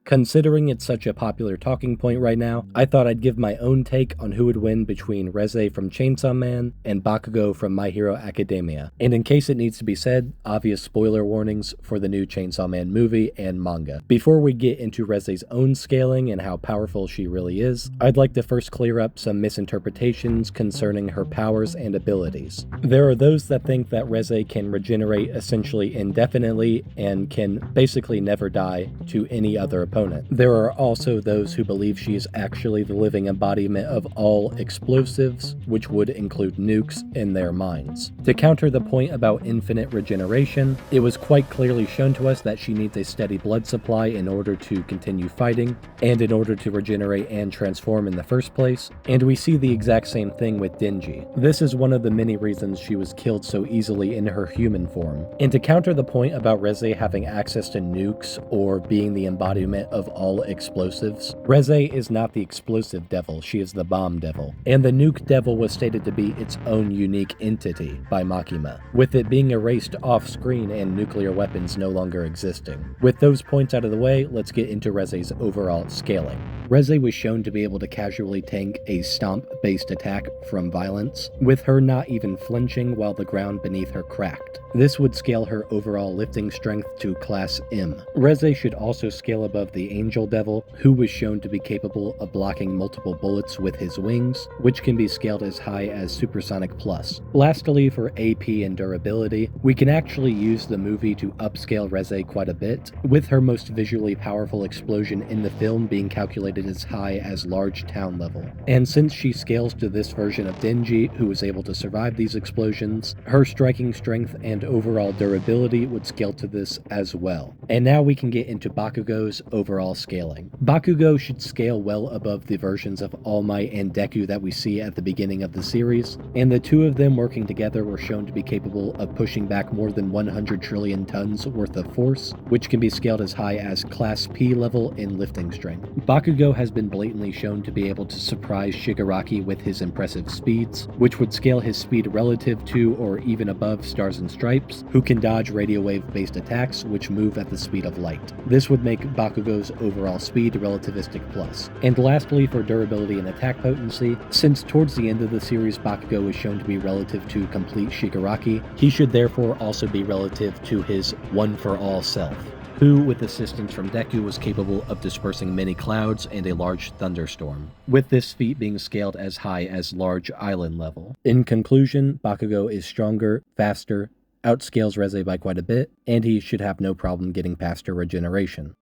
Considering it's such a popular talking point right now, I thought I'd give my own take on who would win between Reze from Chainsaw Man and Bakugo from My Hero Academia. And in case it needs to be said, obvious spoiler warnings for the new Chainsaw Man movie and manga. Before we get into Reze's own scaling and how powerful she really is, I'd like to first clear up some misinterpretations concerning her powers and abilities. There are those that think that Reze can regenerate essentially indefinitely and can basically never die to any other opponent. There are also those who believe she is actually the living embodiment of all explosives, which would include nukes in their minds. To counter the point about infinite regeneration, it was quite clearly shown to us that she needs a steady blood supply in order to continue fighting, and in order to regenerate and transform in the first place, and we see the exact same thing with Denji. This is one of the many reasons she was killed so easily in her human form. And to counter the point about Reze having access to nukes or being the embodiment of all explosives, Reze is not the explosive devil, she is the bomb devil. And the nuke devil was stated to be its own unique entity by Makima, with it being erased off screen and nuclear weapons no longer existing. With those points out of the way, let's get into Reze's overall scaling. Reze was shown to be able to casually tank a stomp-based attack from violence, with her not even flinching while the ground beneath her cracked. This would scale her overall lifting strength to Class M. Reze should also scale above the Angel Devil, who was shown to be capable of blocking multiple bullets with his wings, which can be scaled as high as Supersonic Plus. Lastly, for AP and durability, we can actually use the movie to upscale Reze quite a bit, with her most visually powerful explosion in the film being calculated as high as Large Town level. And since she scales to this version of Denji, who was able to survive these explosions, her striking strength and overall durability would scale to this as well. And now we can get into Bakugo's overall scaling. Bakugo should scale well above the versions of All Might and Deku that we see at the beginning of the series, and the two of them working together were shown to be capable of pushing back more than 100 trillion tons worth of force, which can be scaled as high as Class P level in lifting strength. Bakugo has been blatantly shown to be able to surprise Shigaraki with his impressive speeds, which would scale his speed relative to or even above Stars and Stripes, who can dodge radio wave-based attacks which move at the speed of light. This would make Bakugo's overall speed relativistic plus. And lastly, for durability and attack potency, since towards the end of the series Bakugo is shown to be relative to complete Shigaraki, he should therefore also be relative to his one-for-all self, who, with assistance from Deku, was capable of dispersing many clouds and a large thunderstorm, with this feat being scaled as high as Large Island level. In conclusion, Bakugo is stronger, faster, outscales Reze by quite a bit, and he should have no problem getting past her regeneration.